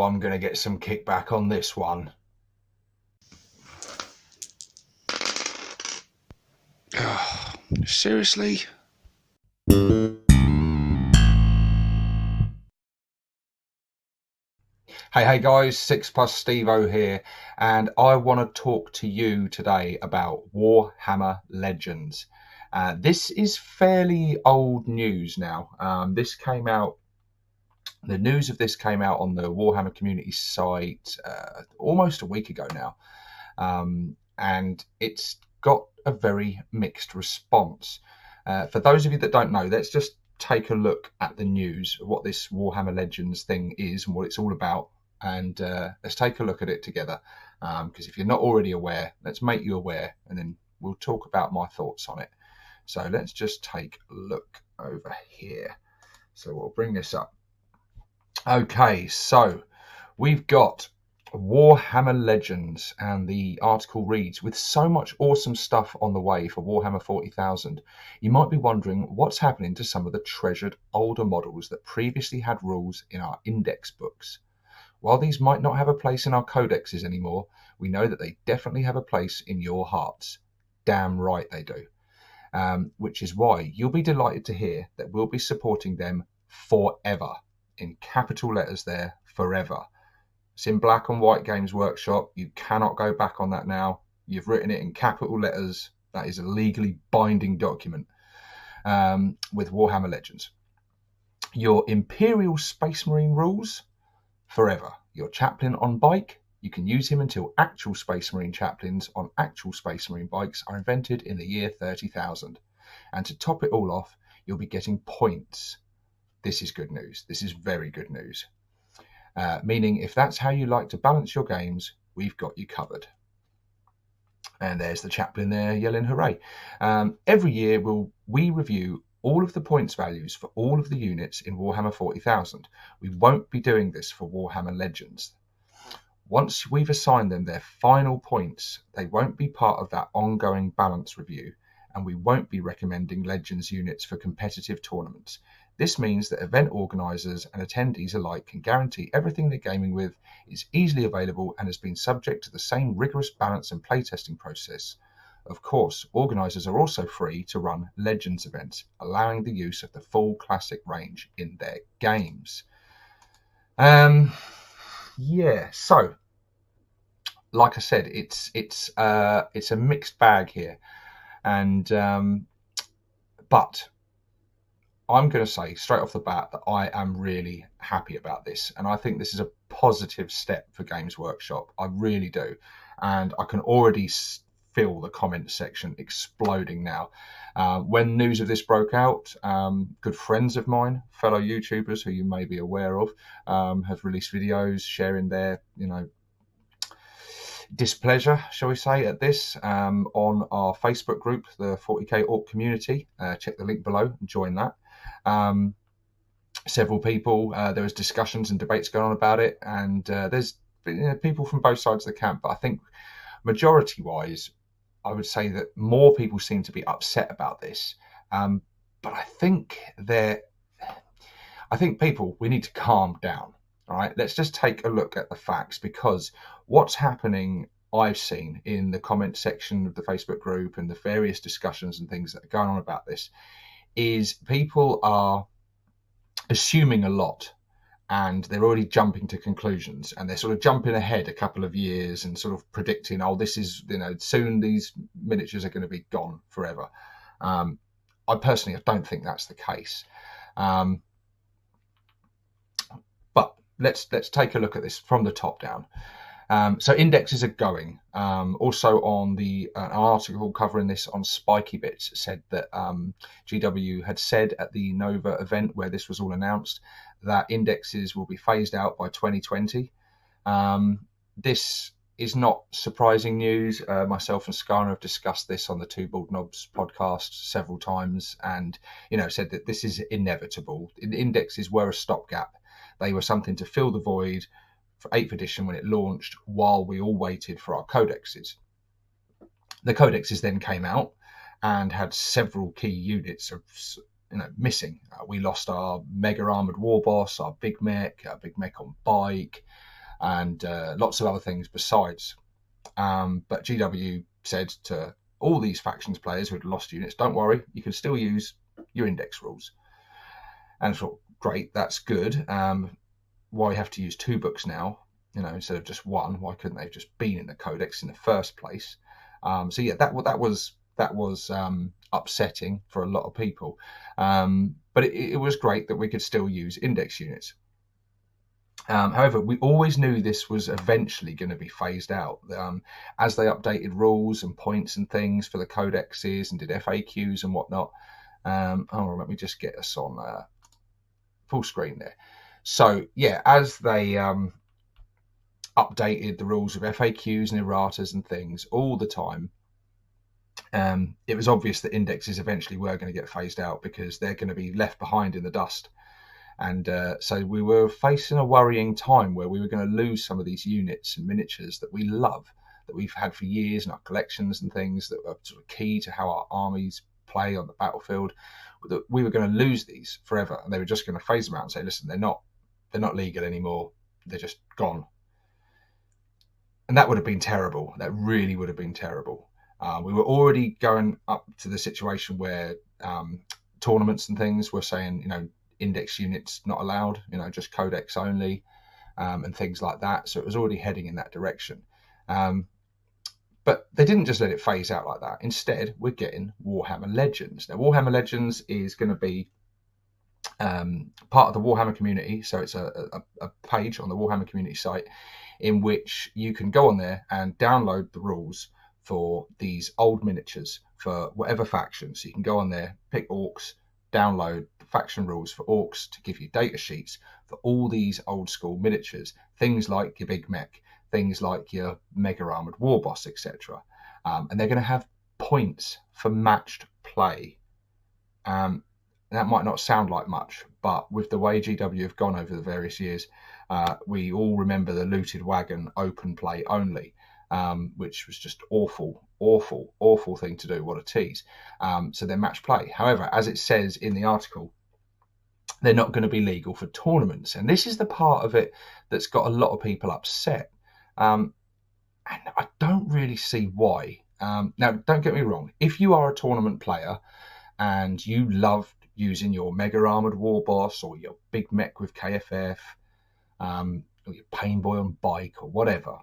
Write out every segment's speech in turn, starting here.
I'm going to get some kickback on this one. Seriously? Hey guys, 6 Plus Stevo here, and I want to talk to you today about Warhammer Legends. This is fairly old news now. The news of this came out on the Warhammer community site almost a week ago now, and it's got a very mixed response. For those of you that don't know, let's just take a look at the news of what this Warhammer Legends thing is and what it's all about, and let's take a look at it together, because if you're not already aware, let's make you aware, and then we'll talk about my thoughts on it. So let's just take a look over here. So we'll bring this up. Okay, so we've got Warhammer Legends, and the article reads, with so much awesome stuff on the way for Warhammer 40,000, you might be wondering what's happening to some of the treasured older models that previously had rules in our index books. While these might not have a place in our codexes anymore, we know that they definitely have a place in your hearts. Damn right they do. Which is why you'll be delighted to hear that we'll be supporting them forever. In capital letters there, forever. It's in Black and White Games Workshop. You cannot go back on that now. You've written it in capital letters. That is a legally binding document with Warhammer Legends. Your Imperial Space Marine rules, forever. Your chaplain on bike, you can use him until actual Space Marine chaplains on actual Space Marine bikes are invented in the year 30,000. And to top it all off, you'll be getting points. This is good news. This is very good news. Meaning if that's how you like to balance your games, we've got you covered. And there's the chaplain there yelling hooray. Every year we review all of the points values for all of the units in Warhammer 40,000. We won't be doing this for Warhammer Legends. Once we've assigned them their final points, they won't be part of that ongoing balance review, and we won't be recommending Legends units for competitive tournaments. This means that event organisers and attendees alike can guarantee everything they're gaming with is easily available and has been subject to the same rigorous balance and playtesting process. Of course, organisers are also free to run Legends events, allowing the use of the full classic range in their games. So like I said, it's a mixed bag here, and but I'm going to say straight off the bat that I am really happy about this, and I think this is a positive step for Games Workshop. I really do, and I can already feel the comment section exploding now. When news of this broke out, good friends of mine, fellow YouTubers who you may be aware of, have released videos sharing their, displeasure, shall we say, at this on our Facebook group, the 40k Orc community. Check the link below and join that. Several people, there was discussions and debates going on about it, and there's people from both sides of the camp, but I think majority wise I would say that more people seem to be upset about this, but I think people, we need to calm down. All right, let's just take a look at the facts, because what's happening, I've seen in the comment section of the Facebook group and the various discussions and things that are going on about this, is people are assuming a lot, and they're already jumping to conclusions, and they're sort of jumping ahead a couple of years and sort of predicting, this is, soon these miniatures are going to be gone forever. I don't think that's the case. But let's take a look at this from the top down. So indexes are going. Also on an article covering this on Spiky Bits said that GW had said at the Nova event where this was all announced that indexes will be phased out by 2020. This is not surprising news. Myself and Skarna have discussed this on the Two Bald Knobs podcast several times, and said that this is inevitable. Indexes were a stopgap. They were something to fill the void for 8th edition when it launched, while we all waited for our codexes. The codexes then came out and had several key units missing. We lost our mega armored war boss, our big mech on bike, and lots of other things besides. But GW said to all these factions players who had lost units, don't worry, you can still use your index rules. And I thought, great, that's good. Why have to use 2 books now, instead of just 1? Why couldn't they have just been in the codex in the first place? So yeah, that was upsetting for a lot of people. But it was great that we could still use index units. However, we always knew this was eventually going to be phased out as they updated rules and points and things for the codexes and did FAQs and whatnot. Let me just get us on full screen there. So yeah, as they updated the rules of FAQs and erratas and things all the time, it was obvious that indexes eventually were going to get phased out because they're going to be left behind in the dust. And so we were facing a worrying time where we were going to lose some of these units and miniatures that we love, that we've had for years in our collections and things that are sort of key to how our armies play on the battlefield. That we were going to lose these forever, and they were just going to phase them out and say, listen, they're not legal anymore. They're just gone. And that would have been terrible. That really would have been terrible. We were already going up to the situation where tournaments and things were saying, index units not allowed, just codex only, and things like that. So it was already heading in that direction. But they didn't just let it phase out like that. Instead, we're getting Warhammer Legends. Now, Warhammer Legends is going to be part of the Warhammer community. So it's a page on the Warhammer community site in which you can go on there and download the rules for these old miniatures for whatever faction. So you can go on there, pick orcs, download the faction rules for orcs to give you data sheets for all these old school miniatures, things like your big mech, things like your mega armored war boss, etc. And they're going to have points for matched play. That might not sound like much, but with the way GW have gone over the various years, we all remember the looted wagon open play only, which was just awful thing to do. What a tease. So they're match play. However, as it says in the article, they're not going to be legal for tournaments. And this is the part of it that's got a lot of people upset. And I don't really see why. Now, don't get me wrong. If you are a tournament player and you love using your mega armored war boss or your big mech with KFF, or your pain boy on bike or whatever,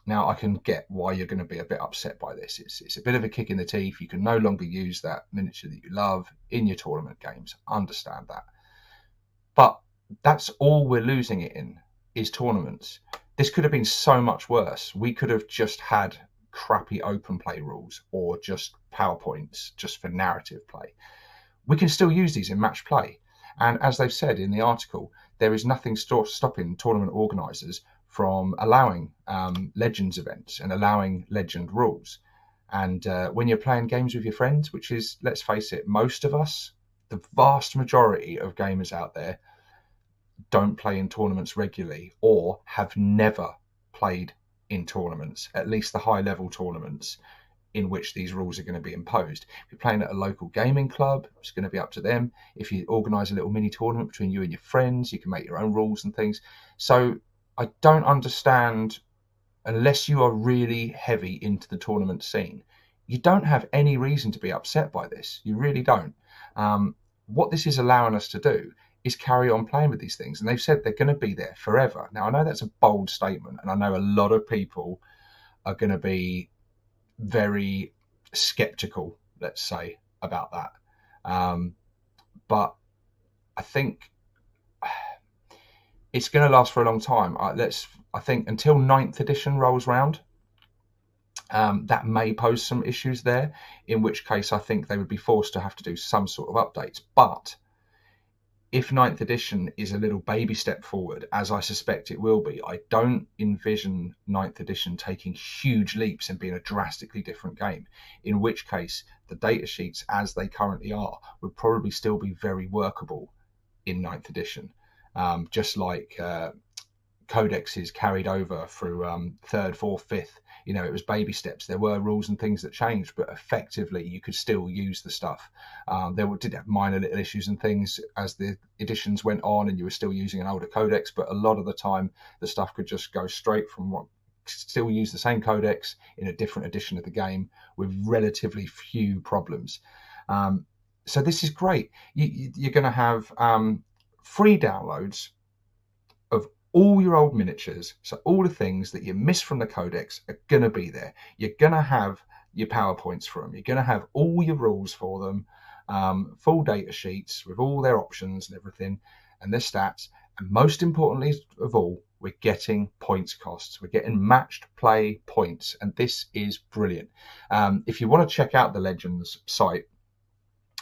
now I can get why you're going to be a bit upset by this. It's a bit of a kick in the teeth. You can no longer use that miniature that you love in your tournament games. I understand that. But that's all we're losing it in, is tournaments. This could have been so much worse. We could have just had crappy open play rules or just PowerPoints just for narrative play. We can still use these in match play. And as they've said in the article, there is nothing stopping tournament organisers from allowing Legends events and allowing Legend rules. And when you're playing games with your friends, which is, let's face it, most of us, the vast majority of gamers out there, don't play in tournaments regularly or have never played in tournaments, at least the high level tournaments in which these rules are going to be imposed. If you're playing at a local gaming club, it's going to be up to them. If you organise a little mini tournament between you and your friends, you can make your own rules and things. So I don't understand, unless you are really heavy into the tournament scene, you don't have any reason to be upset by this. You really don't. What this is allowing us to do is carry on playing with these things. And they've said they're going to be there forever. Now, I know that's a bold statement, and I know a lot of people are going to be very skeptical, let's say, about that. But I think it's going to last for a long time. I think until 9th edition rolls round, that may pose some issues there, in which case I think they would be forced to have to do some sort of updates. But if 9th edition is a little baby step forward, as I suspect it will be, I don't envision 9th edition taking huge leaps and being a drastically different game, in which case the data sheets as they currently are would probably still be very workable in 9th edition. Just like codexes carried over through third, fourth, fifth. You know, it was baby steps. There were rules and things that changed, but effectively you could still use the stuff. Did have minor little issues and things as the editions went on, and you were still using an older codex. But a lot of the time, the stuff could just go straight from what still use the same codex in a different edition of the game with relatively few problems. So this is great. You're going to have free downloads of all your old miniatures. So all the things that you missed from the codex are going to be there. You're going to have your PowerPoints for them. You're going to have all your rules for them, full data sheets with all their options and everything and their stats. And most importantly of all, we're getting points costs. We're getting matched play points. And this is brilliant. If you want to check out the Legends site,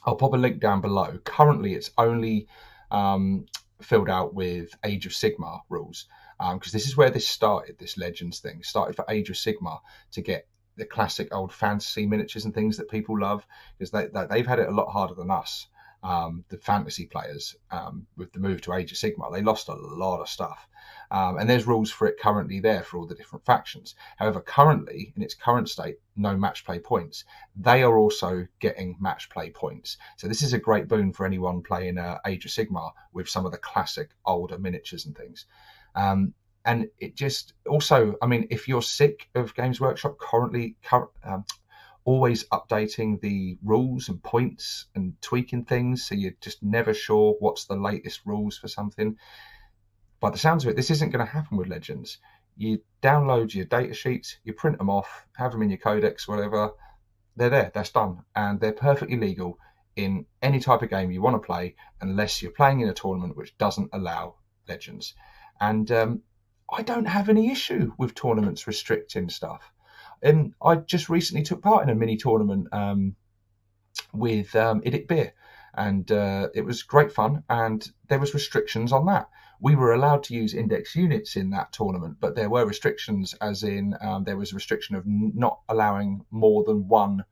I'll pop a link down below. Currently, it's only filled out with Age of Sigmar rules, because this is where this started. This Legends thing started for Age of Sigmar to get the classic old fantasy miniatures and things that people love, because they've had it a lot harder than us. The fantasy players, with the move to Age of Sigmar, they lost a lot of stuff. And there's rules for it currently there for all the different factions. However, currently, in its current state, no match play points. They are also getting match play points. So this is a great boon for anyone playing Age of Sigmar with some of the classic older miniatures and things. And it just also, I mean, if you're sick of Games Workshop currently always updating the rules and points and tweaking things, so you're just never sure what's the latest rules for something, by the sounds of it, this isn't going to happen with Legends. You download your data sheets, you print them off, have them in your codex, whatever. They're there, that's done. And they're perfectly legal in any type of game you want to play, unless you're playing in a tournament which doesn't allow Legends. And I don't have any issue with tournaments restricting stuff. And I just recently took part in a mini tournament with Idic Beer, and it was great fun, and there was restrictions on that. We were allowed to use index units in that tournament, but there were restrictions, as in there was a restriction of not allowing more than one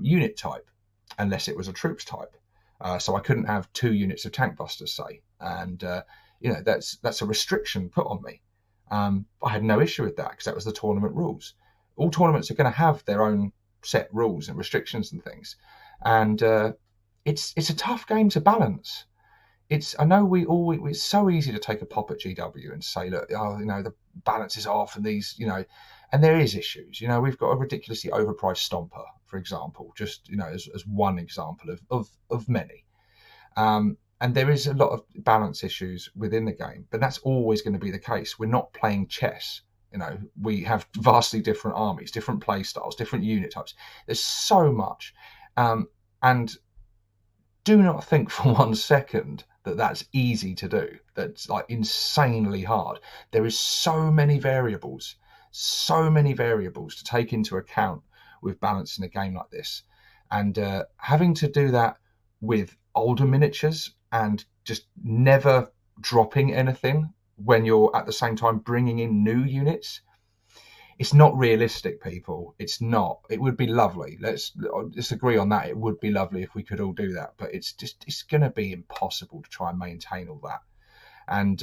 unit type, unless it was a troops type. So I couldn't have 2 units of tank busters, say, and you know, that's a restriction put on me. I had no issue with that because that was the tournament rules. All tournaments are going to have their own set rules and restrictions and things, and it's a tough game to balance. I know it's so easy to take a pop at GW and say, look, oh, you know, the balance is off and these, you know, and there is issues. You know, we've got a ridiculously overpriced Stomper, for example, just, you know, as one example of many. And there is a lot of balance issues within the game, but that's always going to be the case. We're not playing chess. You know, we have vastly different armies, different play styles, different unit types. There's so much. And do not think for 1 second that that's easy to do. That's like insanely hard. There is so many variables to take into account with balancing a game like this. And having to do that with older miniatures and just never dropping anything when you're at the same time bringing in new units, it's not realistic, people. It's not. It would be lovely. Let's agree on that. It would be lovely if we could all do that, but it's going to be impossible to try and maintain all that. And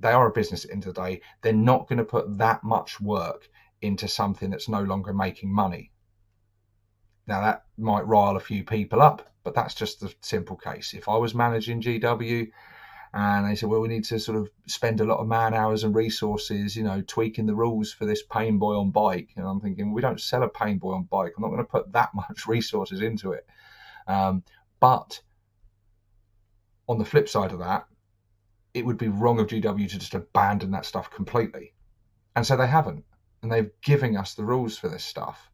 they are a business at the end of the day. They're not going to put that much work into something that's no longer making money. Now, that might rile a few people up, but that's just the simple case. If I was managing GW and they said, well, we need to sort of spend a lot of man hours and resources, you know, tweaking the rules for this Pain Boy on bike. And I'm thinking, we don't sell a Pain Boy on bike. I'm not going to put that much resources into it. But on the flip side of that, it would be wrong of GW to just abandon that stuff completely. And so they haven't. And they're giving us the rules for this stuff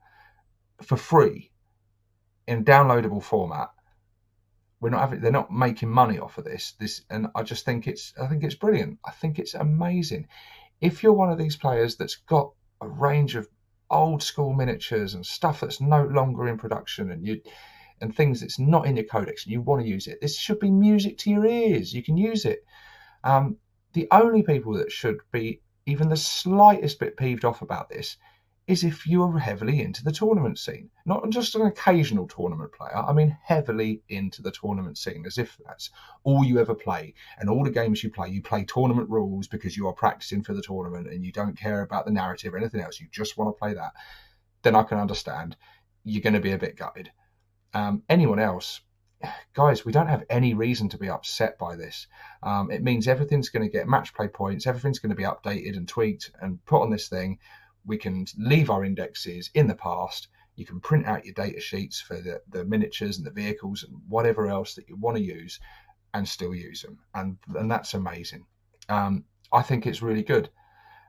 for free in downloadable format. They're not making money off of this, and I just think it's brilliant. I think it's amazing. If you're one of these players that's got a range of old school miniatures and stuff that's no longer in production, and things that's not in your codex, and you want to use it, this should be music to your ears. You can use it. The only people that should be even the slightest bit peeved off about this is if you are heavily into the tournament scene. Not just an occasional tournament player, I mean heavily into the tournament scene, as if that's all you ever play. And all the games you play tournament rules because you are practicing for the tournament and you don't care about the narrative or anything else, you just want to play that. Then I can understand you're going to be a bit gutted. Anyone else, guys, we don't have any reason to be upset by this. It means everything's going to get match play points, everything's going to be updated and tweaked and put on this thing. We can leave our indexes in the past. You can print out your data sheets for the miniatures and the vehicles and whatever else that you want to use and still use them. And that's amazing. I think it's really good.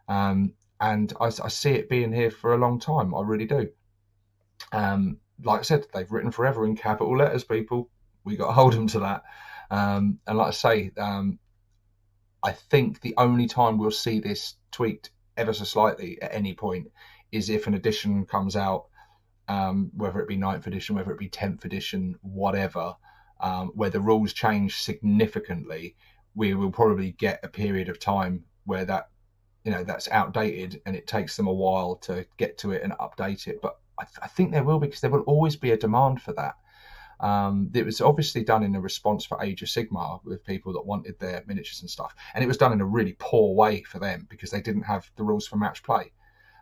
And I see it being here for a long time. I really do. Like I said, they've written forever in capital letters, people. We got to hold them to that. And like I say, I think the only time we'll see this tweaked ever so slightly at any point is if an edition comes out, whether it be 9th edition, whether it be 10th edition, whatever, where the rules change significantly. We will probably get a period of time where that, that's outdated and it takes them a while to get to it and update it. But I think there will be, because there will always be a demand for that. It was obviously done in a response for Age of Sigmar with people that wanted their miniatures and stuff, and it was done in a really poor way for them because they didn't have the rules for match play.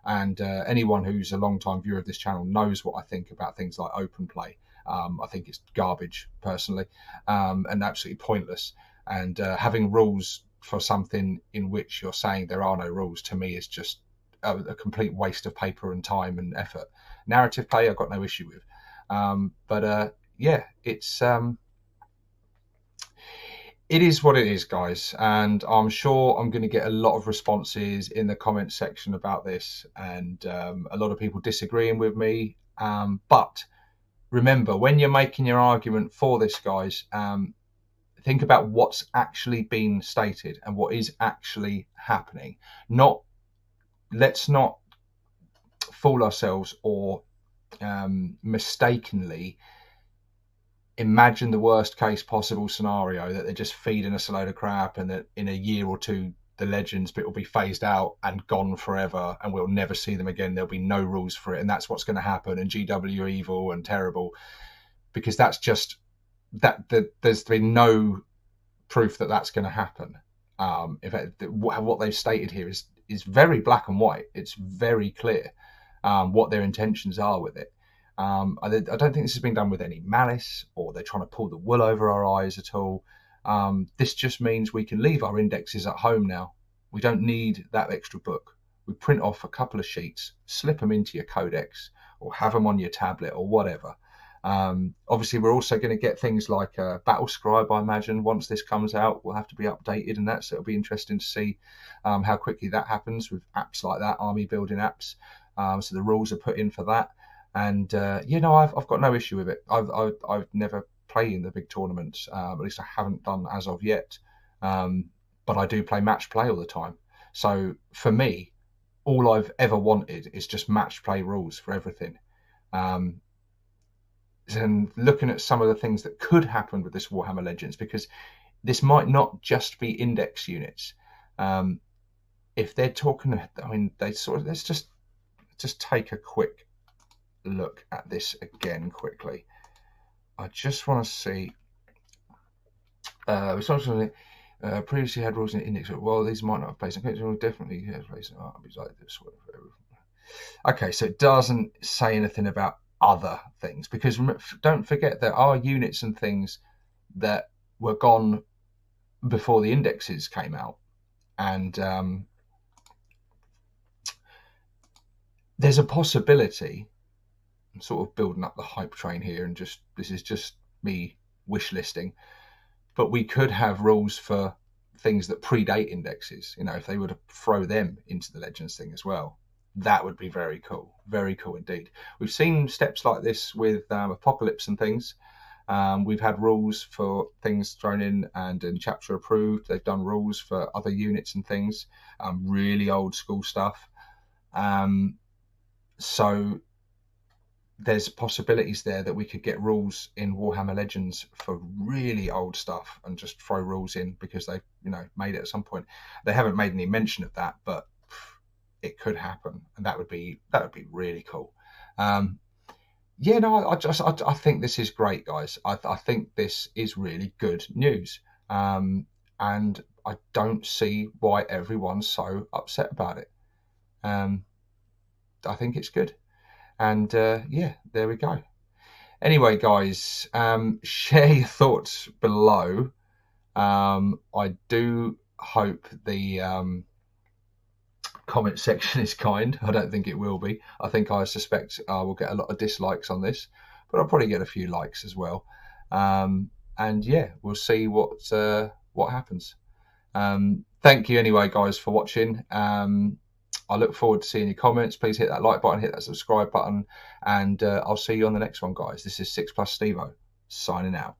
And anyone who's a long-time viewer of this channel knows what I think about things like open play. I think it's garbage personally, and absolutely pointless. And having rules for something in which you're saying there are no rules, to me, is just a complete waste of paper and time and effort. Narrative play I've got no issue with, but yeah, it is what it is, guys, and I'm sure I'm going to get a lot of responses in the comments section about this, and a lot of people disagreeing with me. But remember, when you're making your argument for this, guys, think about what's actually been stated and what is actually happening. Let's not fool ourselves or mistakenly imagine the worst case possible scenario, that they're just feeding us a load of crap and that in a year or two the Legends bit will be phased out and gone forever and we'll never see them again. There'll be no rules for it, and that's what's going to happen, and GW are evil and terrible, because that's just there's been no proof that that's going to happen. In fact, what they've stated here is very black and white. It's very clear what their intentions are with it. I don't think this has been done with any malice or they're trying to pull the wool over our eyes at all. This just means we can leave our indexes at home now. We don't need that extra book. We print off a couple of sheets, slip them into your codex or have them on your tablet or whatever. Obviously, we're also going to get things like Battle Scribe, I imagine. Once this comes out, will have to be updated, and so it'll be interesting to see how quickly that happens with apps like that, army building apps. So the rules are put in for that. And I've got no issue with it. I've never played in the big tournaments, at least I haven't done as of yet. But I do play match play all the time. So for me, all I've ever wanted is just match play rules for everything. And looking at some of the things that could happen with this Warhammer Legends, because this might not just be index units. If they're talking, let's just take a quick look at this again quickly. I just want to see. Previously had rules in index. Well, these might not have placed. Definitely have placed. Okay, so it doesn't say anything about other things, because don't forget there are units and things that were gone before the indexes came out, and there's a possibility. I'm sort of building up the hype train here, and this is just me wish listing, but we could have rules for things that predate indexes. If they were to throw them into the Legends thing as well, that would be very cool indeed. We've seen steps like this with Apocalypse and things. We've had rules for things thrown in, and in chapter approved they've done rules for other units and things, really old school stuff. So there's possibilities there that we could get rules in Warhammer Legends for really old stuff and just throw rules in because they've made it at some point. They haven't made any mention of that, but it could happen, and that would be really cool. Yeah, no, I think this is great, guys. I think this is really good news, and I don't see why everyone's so upset about it. I think it's good, and yeah, there we go. Anyway, guys, share your thoughts below. I do hope the comment section is kind. I don't think it will be. I suspect I will get a lot of dislikes on this, but I'll probably get a few likes as well. And yeah, we'll see what happens. Thank you anyway, guys, for watching. I look forward to seeing your comments. Please hit that like button, hit that subscribe button, and I'll see you on the next one, guys. This is 6 Plus Stevo signing out.